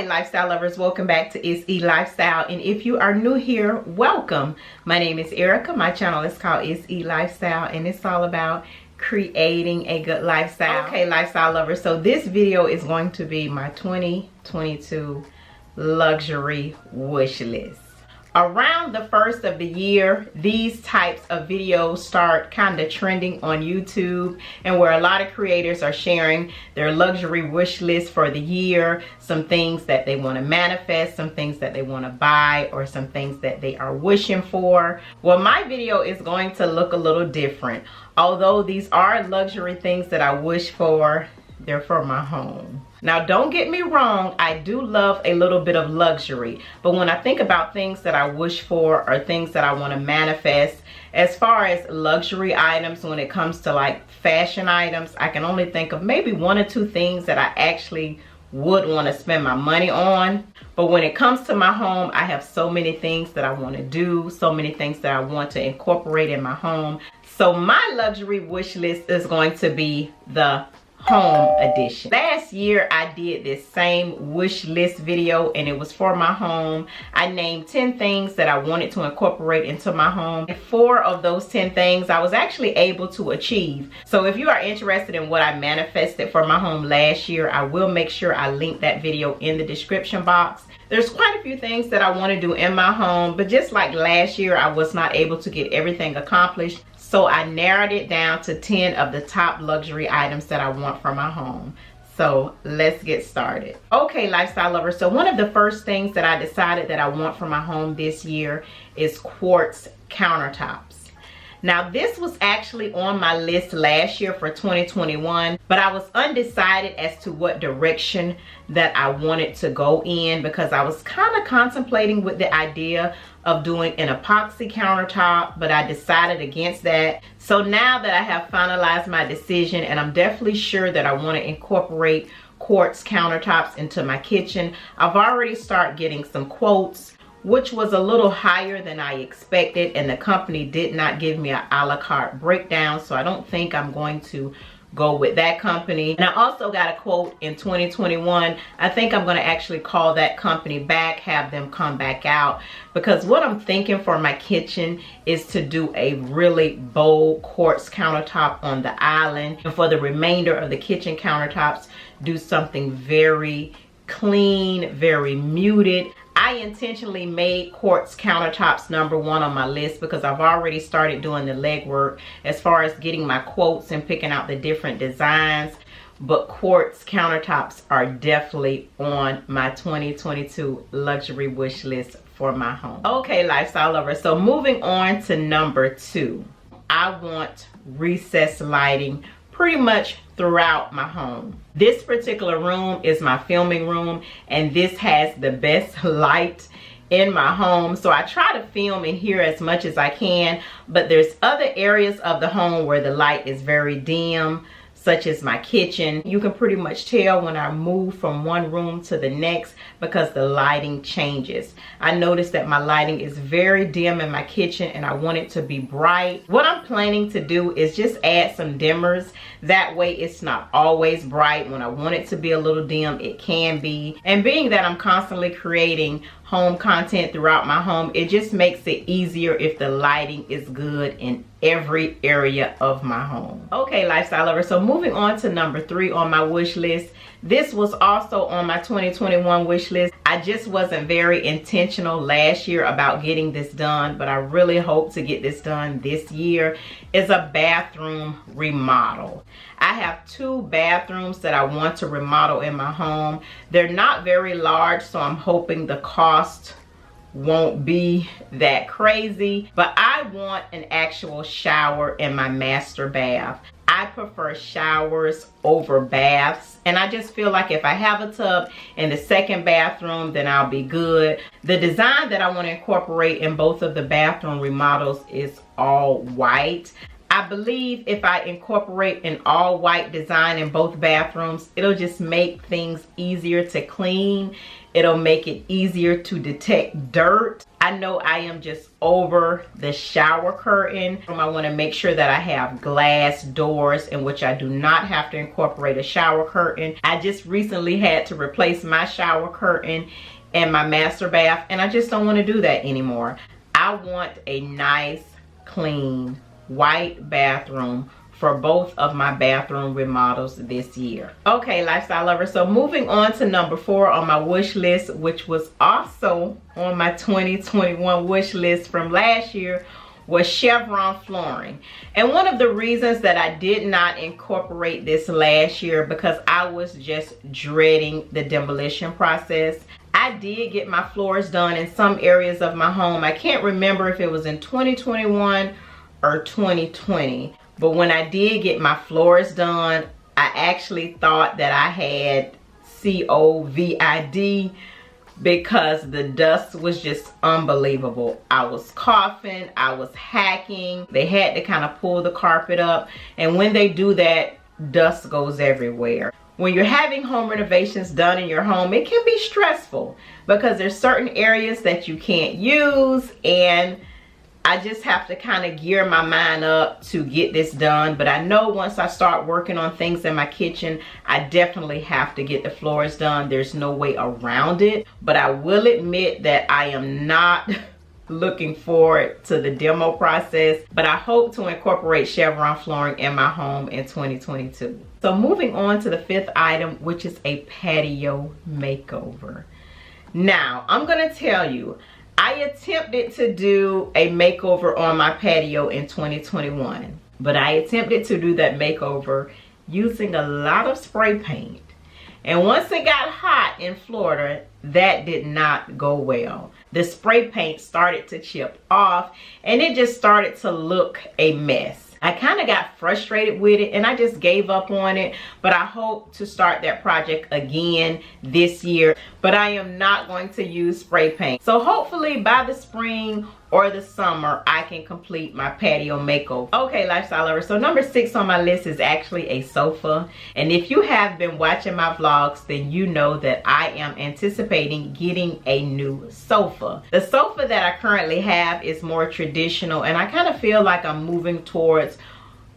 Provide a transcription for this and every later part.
Hi lifestyle lovers, welcome back to It's E Lifestyle, and if you are new here, welcome. My name is Erica. My channel is called It's E Lifestyle, and it's all about creating a good lifestyle. Okay lifestyle lovers, so this video is going to be my 2022 luxury wish list. Around the first of the year, these types of videos start kind of trending on YouTube, and where a lot of creators are sharing their luxury wish list for the year, some things that they want to manifest, some things that they want to buy, or some things that they are wishing for. Well, my video is going to look a little different. Although these are luxury things that I wish for, they're for my home. Now, don't get me wrong, I do love a little bit of luxury, but when I think about things that I wish for or things that I want to manifest, as far as luxury items, when it comes to like fashion items, I can only think of maybe one or two things that I actually would want to spend my money on. But when it comes to my home, I have so many things that I want to do, so many things that I want to incorporate in my home. So my luxury wish list is going to be the home edition. Last year I did this same wish list video, and it was for my home. I named 10 things that I wanted to incorporate into my home, and 4 of those 10 things I was actually able to achieve. So if you are interested in what I manifested for my home last year, I will make sure I link that video in the description box. There's quite a few things that I want to do in my home, but just like last year, I was not able to get everything accomplished. So I narrowed it down to 10 of the top luxury items that I want for my home. So let's get started. Okay, lifestyle lovers. So one of the first things that I decided that I want for my home this year is quartz countertops. Now, this was actually on my list last year for 2021, but I was undecided as to what direction that I wanted to go in, because I was kind of contemplating with the idea of doing an epoxy countertop, but I decided against that. So now that I have finalized my decision, and I'm definitely sure that I want to incorporate quartz countertops into my kitchen, I've already started getting some quotes, which was a little higher than I expected, and the company did not give me an a la carte breakdown, so I don't think I'm going to go with that company. And I also got a quote in 2021. I think I'm going to actually call that company back, have them come back out, because what I'm thinking for my kitchen is to do a really bold quartz countertop on the island, and for the remainder of the kitchen countertops, do something very clean, very muted. I intentionally made quartz countertops number 1 on my list because I've already started doing the legwork as far as getting my quotes and picking out the different designs. But quartz countertops are definitely on my 2022 luxury wish list for my home. Okay, lifestyle lovers, so moving on to number 2. I want recessed lighting pretty much throughout my home. This particular room is my filming room, and this has the best light in my home. So I try to film in here as much as I can, but there's other areas of the home where the light is very dim, such as my kitchen. You can pretty much tell when I move from one room to the next because the lighting changes. I noticed that my lighting is very dim in my kitchen, and I want it to be bright. What I'm planning to do is just add some dimmers. That way it's not always bright. When I want it to be a little dim, it can be. And being that I'm constantly creating home content throughout my home, it just makes it easier if the lighting is good in every area of my home. Okay, lifestyle lovers, so moving on to number 3 on my wish list. This was also on my 2021 wish list. I just wasn't very intentional last year about getting this done, but I really hope to get this done this year. Is a bathroom remodel. I have 2 bathrooms that I want to remodel in my home. They're not very large, so I'm hoping the cost won't be that crazy, but I want an actual shower in my master bath. I prefer showers over baths, and I just feel like if I have a tub in the second bathroom, then I'll be good. The design that I want to incorporate in both of the bathroom remodels is all white. I believe if I incorporate an all white design in both bathrooms, it'll just make things easier to clean. It'll make it easier to detect dirt. I know I am just over the shower curtain. I want to make sure that I have glass doors in which I do not have to incorporate a shower curtain. I just recently had to replace my shower curtain in my master bath, and I just don't want to do that anymore. I want a nice, clean, white bathroom for both of my bathroom remodels this year. Okay, lifestyle lovers, so moving on to number 4 on my wish list, which was also on my 2021 wish list from last year, was Chevron flooring. And one of the reasons that I did not incorporate this last year, because I was just dreading the demolition process. I did get my floors done in some areas of my home. I can't remember if it was in 2021 or 2020. But when I did get my floors done, I actually thought that I had COVID because the dust was just unbelievable. I was coughing, I was hacking. They had to kind of pull the carpet up. And when they do that, dust goes everywhere. When you're having home renovations done in your home, it can be stressful because there's certain areas that you can't use, and I just have to kind of gear my mind up to get this done. But I know once I start working on things in my kitchen, I definitely have to get the floors done. There's no way around it. But I will admit that I am not looking forward to the demo process. But I hope to incorporate Chevron flooring in my home in 2022. So moving on to the 5th item, which is a patio makeover. Now, I'm going to tell you, I attempted to do a makeover on my patio in 2021, but I attempted to do that makeover using a lot of spray paint. And once it got hot in Florida, that did not go well. The spray paint started to chip off and it just started to look a mess. I kind of got frustrated with it and I just gave up on it, but I hope to start that project again this year. But I am not going to use spray paint. So hopefully by the spring or the summer, I can complete my patio makeover. Okay, lifestyle lovers, so number 6 on my list is actually a sofa. And if you have been watching my vlogs, then you know that I am anticipating getting a new sofa. The sofa that I currently have is more traditional, and I kind of feel like I'm moving towards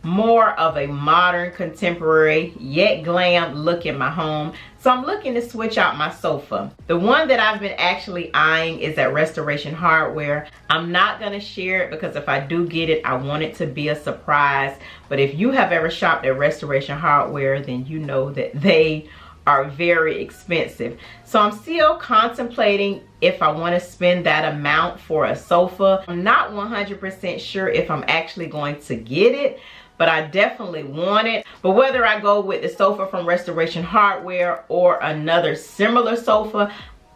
more of a modern, contemporary, yet glam look in my home. So I'm looking to switch out my sofa. The one that I've been actually eyeing is at Restoration Hardware. I'm not gonna share it because if I do get it, I want it to be a surprise. But if you have ever shopped at Restoration Hardware, then you know that they are very expensive. So I'm still contemplating if I want to spend that amount for a sofa. I'm not 100% sure if I'm actually going to get it, but I definitely want it. But whether I go with the sofa from Restoration Hardware or another similar sofa,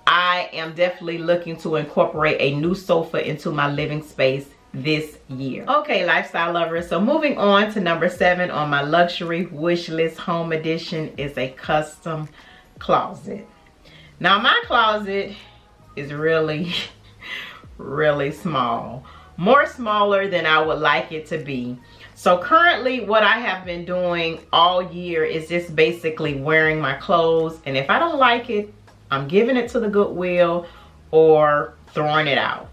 I am definitely looking to incorporate a new sofa into my living space this year. Okay, lifestyle lovers, so moving on to number 7 on my luxury wish list home edition is a custom closet. Now my closet is really small, more smaller than I would like it to be. So currently what I have been doing all year is just basically wearing my clothes, and if I don't like it, I'm giving it to the Goodwill or throwing it out.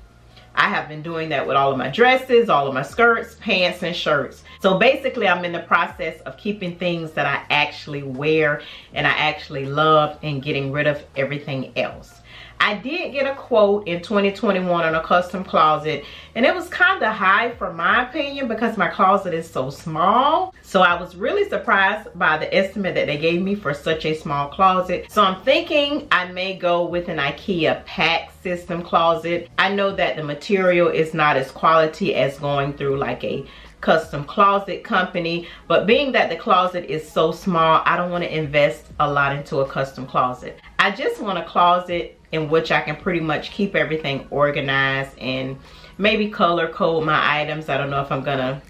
I have been doing that with all of my dresses, all of my skirts, pants, and shirts. So basically I'm in the process of keeping things that I actually wear and I actually love and getting rid of everything else. I did get a quote in 2021 on a custom closet, and it was kind of high for my opinion because my closet is so small. So I was really surprised by the estimate that they gave me for such a small closet. So I'm thinking I may go with an IKEA pack system closet. I know that the material is not as quality as going through like a custom closet company, but being that the closet is so small, I don't want to invest a lot into a custom closet. I just want a closet in which I can pretty much keep everything organized and maybe color code my items. I don't know if I'm gonna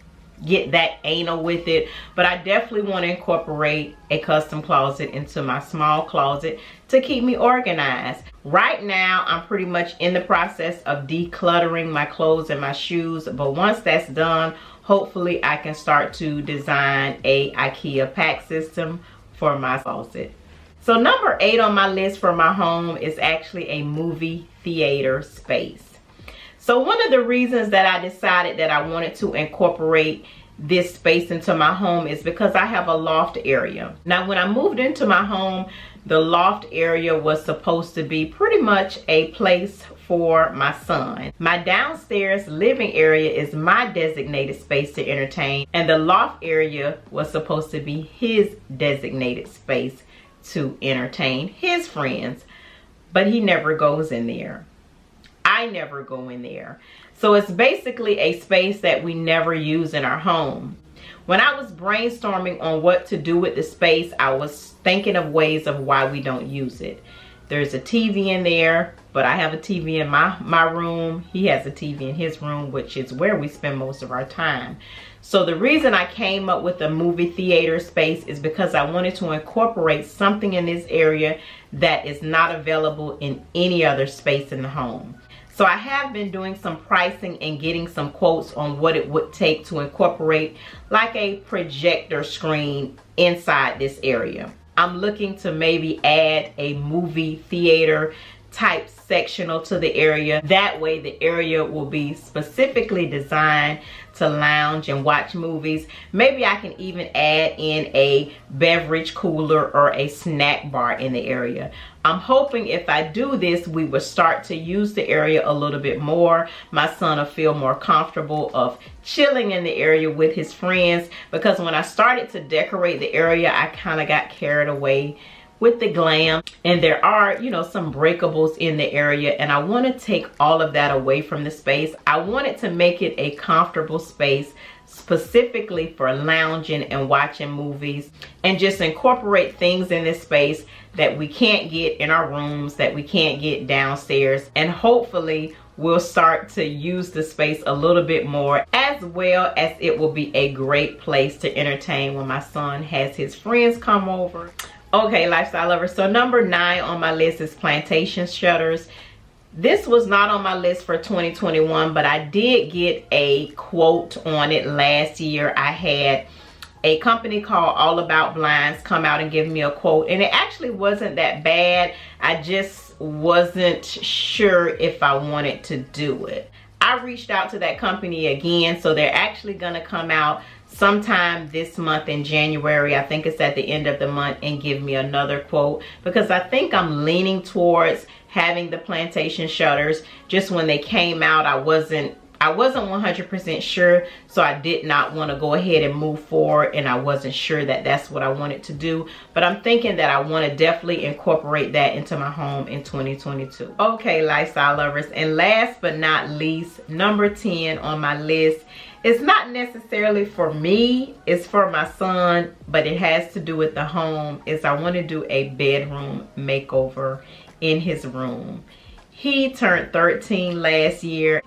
get that anal with it, but I definitely want to incorporate a custom closet into my small closet to keep me organized. Right now I'm pretty much in the process of decluttering my clothes and my shoes, but once that's done, hopefully I can start to design a IKEA pack system for my closet. So number 8 on my list for my home is actually a movie theater space. So one of the reasons that I decided that I wanted to incorporate this space into my home is because I have a loft area. Now, when I moved into my home, the loft area was supposed to be pretty much a place for my son. My downstairs living area is my designated space to entertain, and the loft area was supposed to be his designated space to entertain his friends, but he never goes in there. I never go in there. So it's basically a space that we never use in our home. When I was brainstorming on what to do with the space, I was thinking of ways of why we don't use it. There's a TV in there, but I have a TV in my room. He has a TV in his room, which is where we spend most of our time. So the reason I came up with a movie theater space is because I wanted to incorporate something in this area that is not available in any other space in the home. So I have been doing some pricing and getting some quotes on what it would take to incorporate like a projector screen inside this area. I'm looking to maybe add a movie theater type sectional to the area. That way the area will be specifically designed to lounge and watch movies. Maybe I can even add in a beverage cooler or a snack bar in the area. I'm hoping if I do this, we will start to use the area a little bit more. My son will feel more comfortable of chilling in the area with his friends, because when I started to decorate the area, I kind of got carried away with the glam, and there are, you know, some breakables in the area, and I want to take all of that away from the space. I wanted to make it a comfortable space specifically for lounging and watching movies, and just incorporate things in this space that we can't get in our rooms, that we can't get downstairs, and hopefully we'll start to use the space a little bit more, as well as it will be a great place to entertain when my son has his friends come over. Okay, lifestyle lovers, so number 9 on my list is plantation shutters. This was not on my list for 2021, but I did get a quote on it last year. I had a company called All About Blinds come out and give me a quote, and it actually wasn't that bad. I just wasn't sure if I wanted to do it. I reached out to that company again, so they're actually gonna come out sometime this month in January. I think it's at the end of the month, and give me another quote, because I think I'm leaning towards having the plantation shutters. Just when they came out, I wasn't 100% sure, so I did not want to go ahead and move forward, and I wasn't sure that that's what I wanted to do, but I'm thinking that I want to definitely incorporate that into my home in 2022. Okay, lifestyle lovers, and last but not least, number 10 on my list. It's not necessarily for me, it's for my son, but it has to do with the home. Is I want to do a bedroom makeover in his room. He turned 13 last year,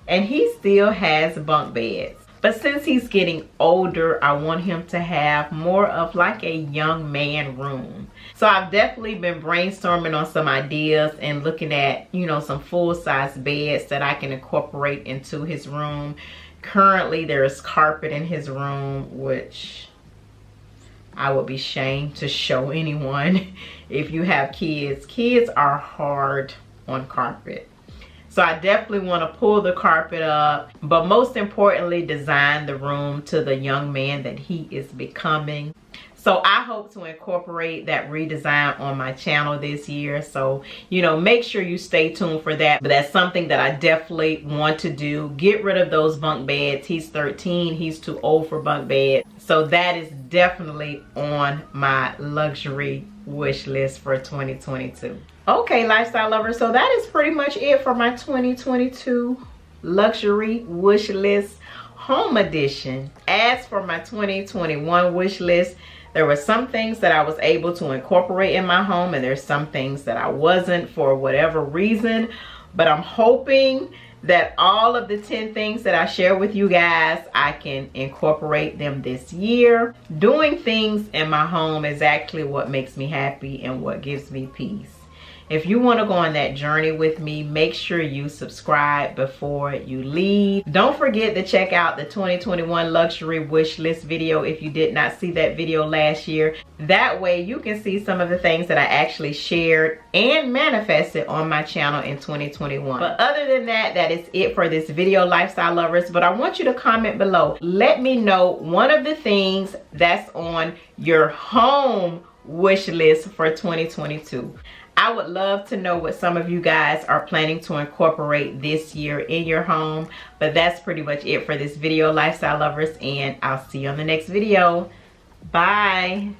and he still has bunk beds. But since he's getting older, I want him to have more of like a young man room. So I've definitely been brainstorming on some ideas and looking at, you know, some full-size beds that I can incorporate into his room. Currently, there's carpet in his room, which I would be ashamed to show anyone. If you have kids, kids are hard on carpet. So I definitely want to pull the carpet up, but most importantly, design the room to the young man that he is becoming. So I hope to incorporate that redesign on my channel this year. So, you know, make sure you stay tuned for that. But that's something that I definitely want to do. Get rid of those bunk beds. He's 13. He's too old for bunk beds. So that is definitely on my luxury wish list for 2022. Okay, lifestyle lovers, so that is pretty much it for my 2022 luxury wish list home edition. As for my 2021 wish list, there were some things that I was able to incorporate in my home, and there's some things that I wasn't for whatever reason. But I'm hoping that all of the 10 things that I share with you guys, I can incorporate them this year. Doing things in my home is actually what makes me happy and what gives me peace. If you want to go on that journey with me, make sure you subscribe before you leave. Don't forget to check out the 2021 luxury wish list video if you did not see that video last year. That way you can see some of the things that I actually shared and manifested on my channel in 2021. But other than that, that is it for this video, lifestyle lovers. But I want you to comment below. Let me know one of the things that's on your home wish list for 2022. I would love to know what some of you guys are planning to incorporate this year in your home. But that's pretty much it for this video, lifestyle lovers, and I'll see you on the next video. Bye.